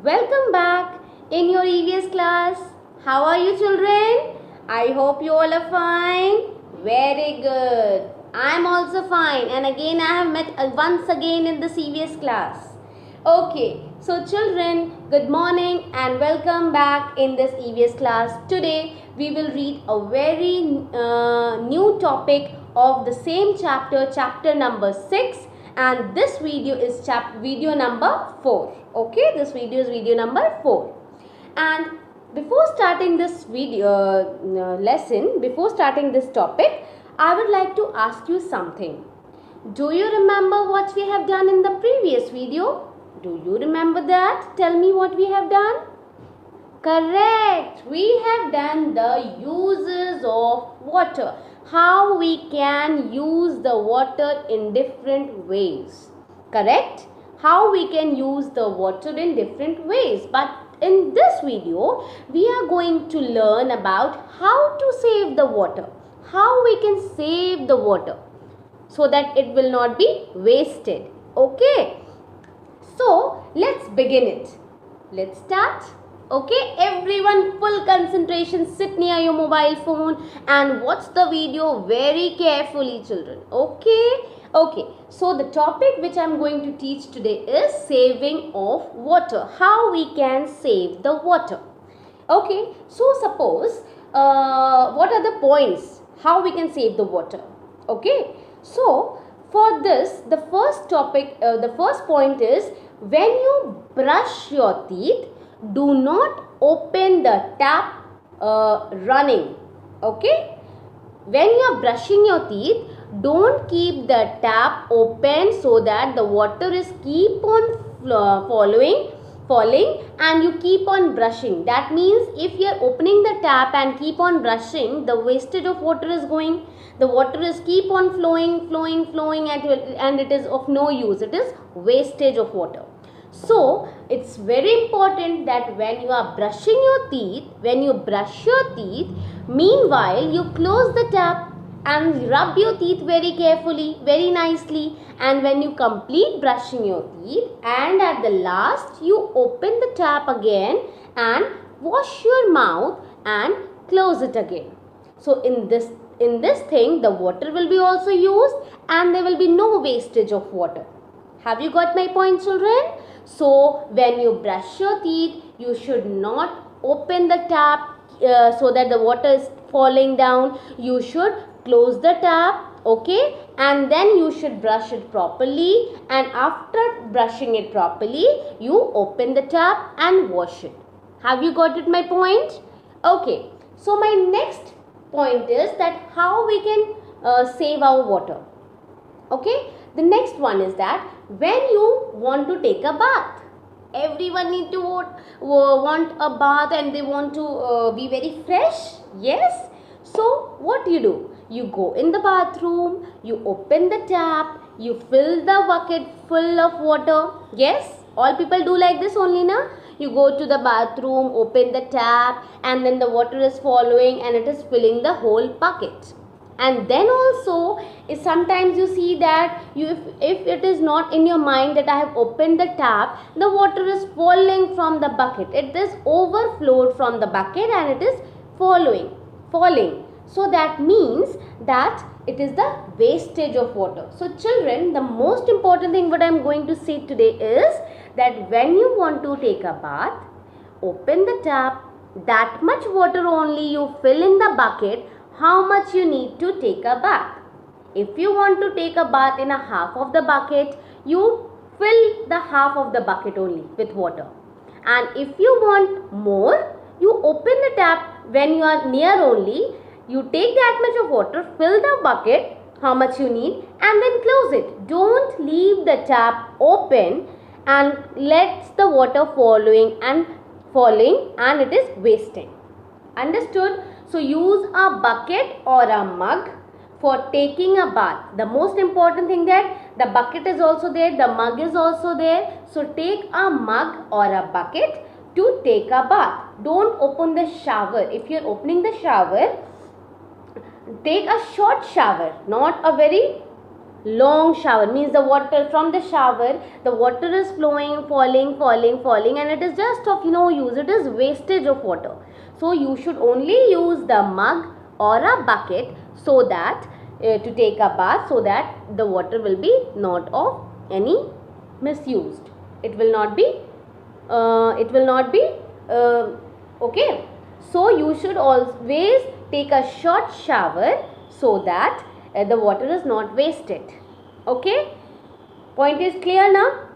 Welcome back in your EVS class. How are you children? I hope you all are fine. Very good. I am also fine, and again I have met once again in this EVS class. Okay, so children, good morning and welcome back in this EVS class. Today we will read a very new topic of the same chapter, chapter number 6, and this video is video number 4. Okay, this video is video number 4. And before starting this video lesson, before starting this topic, I would like to ask you something. Do you remember what we have done in the previous video? Do you remember that? Tell me what we have done. Correct. We have done the uses of water. How we can use the water in different ways. Correct? How we can use the water in different ways. But in this video, we are going to learn about how to save the water. How we can save the water so that it will not be wasted. Okay? So, let's begin it. Let's start. Okay, everyone, full concentration, sit near your mobile phone and watch the video very carefully, children. Okay, so the topic which I am going to teach today is saving of water. How we can save the water. Okay, so suppose, what are the points? How we can save the water? Okay, so for this, the first topic, the first point is, when you brush your teeth, do not open the tap running. Okay, when you are brushing your teeth, don't keep the tap open so that the water is keep on falling and you keep on brushing. That means if you are opening the tap and keep on brushing, the wastage of water is going. The water is keep on flowing and it is of no use. It is wastage of water. So, it's very important that when you are brushing your teeth, when you brush your teeth, meanwhile you close the tap and rub your teeth very carefully, very nicely, and when you complete brushing your teeth and at the last you open the tap again and wash your mouth and close it again. So, in this thing, the water will be also used and there will be no wastage of water. Have you got my point, children? So, when you brush your teeth, you should not open the tap so that the water is falling down. You should close the tap, okay? And then you should brush it properly. And after brushing it properly, you open the tap and wash it. Have you got it, my point? Okay. So, my next point is that how we can save our water. Okay. The next one is that when you want to take a bath, everyone need to want a bath and they want to be very fresh. Yes. So what do? You go in the bathroom, you open the tap, you fill the bucket full of water. Yes. All people do like this only, na? You go to the bathroom, open the tap, and then the water is following and it is filling the whole bucket. And then also, sometimes you see that if it is not in your mind that I have opened the tap, the water is falling from the bucket. It is overflowed from the bucket and it is falling. So that means that it is the wastage of water. So children, the most important thing what I am going to say today is that when you want to take a bath, open the tap, that much water only you fill in the bucket. How much you need to take a bath. If you want to take a bath in a half of the bucket, you fill the half of the bucket only with water. And if you want more, you open the tap when you are near only. You take that much of water, fill the bucket, how much you need, and then close it. Don't leave the tap open and let the water falling and it is wasting. Understood? So, use a bucket or a mug for taking a bath. The most important thing that the bucket is also there, the mug is also there. So, take a mug or a bucket to take a bath. Don't open the shower. If you are opening the shower, take a short shower, not a very long shower means the water from the shower, the water is flowing, falling, and it is just of no use. It is wastage of water. So you should only use the mug or a bucket so that to take a bath, so that the water will be not of any misused. It will not be okay. So you should always take a short shower so that the water is not wasted. Okay, point is clear now.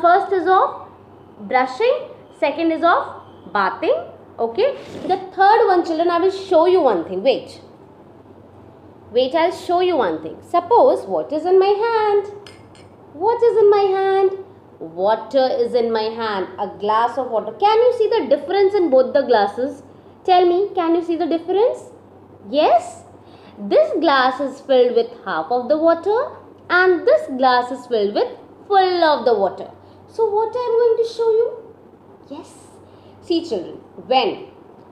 First is of brushing, second is of bathing. Okay, the third one, children, I will show you one thing. Wait, I'll show you one thing. Suppose what is in my hand? What is in my hand? Water is in my hand. A glass of water. Can you see the difference in both the glasses? Tell me, can you see the difference? Yes? This glass is filled with half of the water and this glass is filled with full of the water. So what I am going to show you? Yes. See children, when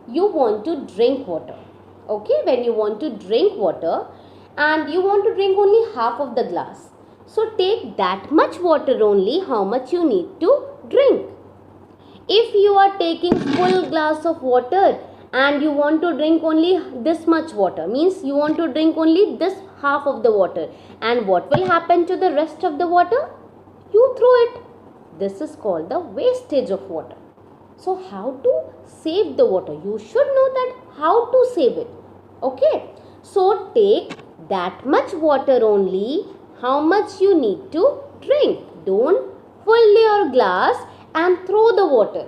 you want to drink water, okay, when you want to drink water and you want to drink only half of the glass. So take that much water only, how much you need to drink. If you are taking full glass of water and you want to drink only this much water, means you want to drink only this half of the water, and what will happen to the rest of the water? You throw it. This is called the wastage of water. So how to save the water? You should know that how to save it. Okay. So take that much water only, how much you need to drink. Don't fill your glass and throw the water.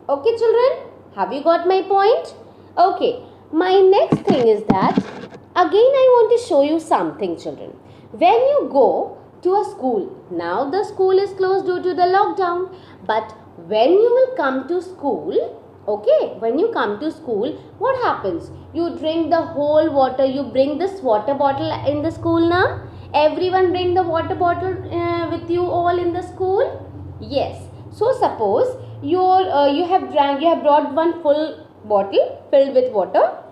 Okay children, have you got my point? Okay, my next thing is that again I want to show you something children. When you go to a school, now the school is closed due to the lockdown, but when you will come to school, okay, when you come to school, what happens? You drink the whole water. You bring this water bottle in the school now. Everyone bring the water bottle with you all in the school. Yes. So suppose you have brought one full bottle filled with water.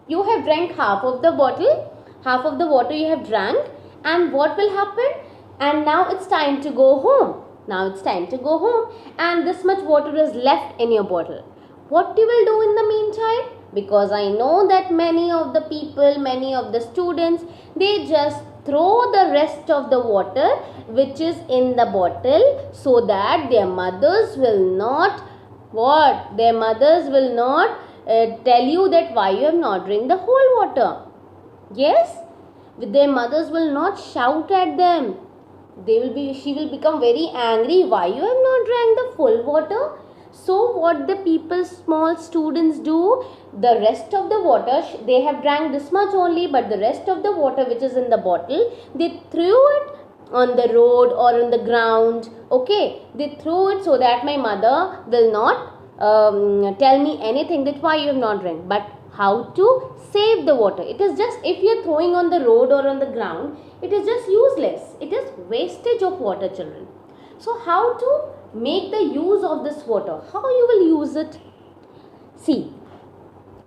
You have drank half of the bottle, half of the water you have drank, and what will happen? And now it's time to go home. Now it's time to go home, and this much water is left in your bottle. What you will do in the meantime? Because I know that many of the people, many of the students, they just throw the rest of the water which is in the bottle, so that their mothers will not tell you that why you have not drink the whole water. Yes, their mothers will not shout at them. She will become very angry. Why you have not drank the full water? So what the people, small students do, the rest of the water, they have drank this much only, but the rest of the water which is in the bottle, they threw it on the road or on the ground. Okay, they threw it so that my mother will not tell me anything that why you have not drank. But how to save the water? It is just, if you are throwing on the road or on the ground, it is just useless. It is wastage of water children. So how to make the use of this water? How you will use it? See,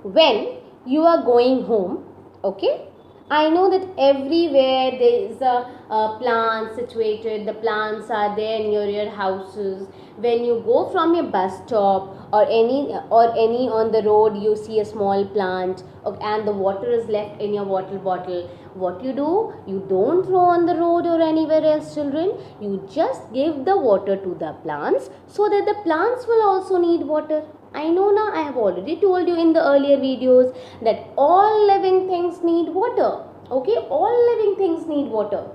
when you are going home, okay, I know that everywhere there is a plant situated. The plants are there near your houses. When you go from your bus stop or any on the road, you see a small plant, okay, and the water is left in your water bottle. What you do? You don't throw on the road or anywhere else, children. You just give the water to the plants so that the plants will also need water. I know now, I have already told you in the earlier videos that all living things need water. Okay, all living things need water.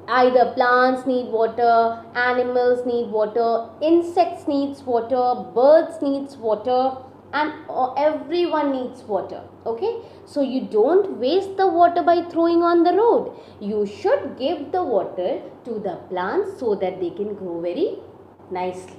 Either plants need water, animals need water, insects needs water, birds needs water, and everyone needs water. Okay, so you don't waste the water by throwing on the road. You should give the water to the plants so that they can grow very nicely.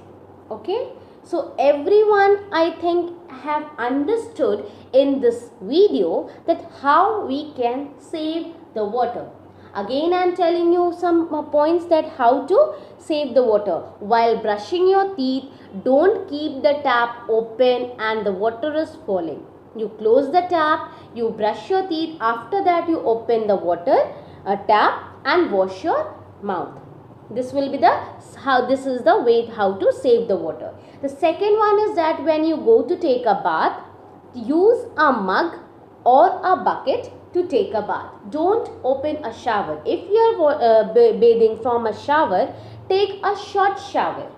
Okay, so everyone, I think, have understood in this video that how we can save the water. Again, I am telling you some points that how to save the water. While brushing your teeth, don't keep the tap open and the water is falling. You close the tap, you brush your teeth, after that you open the water tap, and wash your mouth. This will be this is the way how to save the water. The second one is that when you go to take a bath, use a mug or a bucket to take a bath. Don't open a shower. If you are bathing from a shower, take a short shower,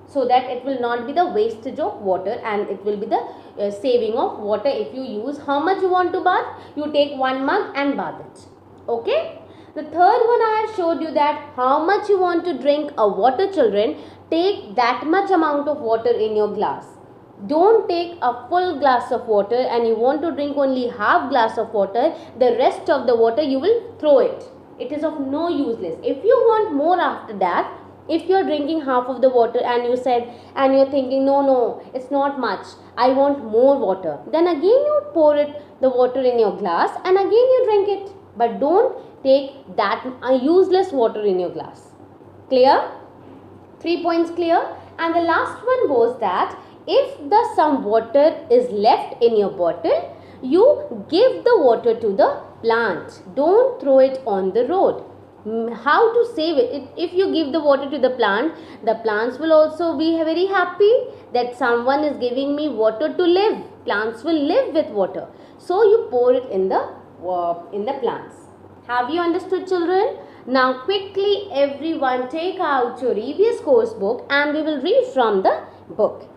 so that it will not be the wastage of water, and it will be the saving of water. If you use how much you want to bath, you take one mug and bath it. Okay. The third one I have showed you that how much you want to drink a water, children. Take that much amount of water in your glass. Don't take a full glass of water and you want to drink only half glass of water. The rest of the water you will throw it. It is of no useless. If you want more after that, if you are drinking half of the water and you said and you are thinking no, it's not much, I want more water, then again you pour it the water in your glass and again you drink it. But don't take that useless water in your glass. Clear? 3 points clear? And the last one was that if some water is left in your bottle, you give the water to the plant. Don't throw it on the road. How to save it? If you give the water to the plants will also be very happy that someone is giving me water to live. Plants will live with water. So you pour it in the plants. Have you understood, children? Now quickly everyone take out your EVS course book and we will read from the book.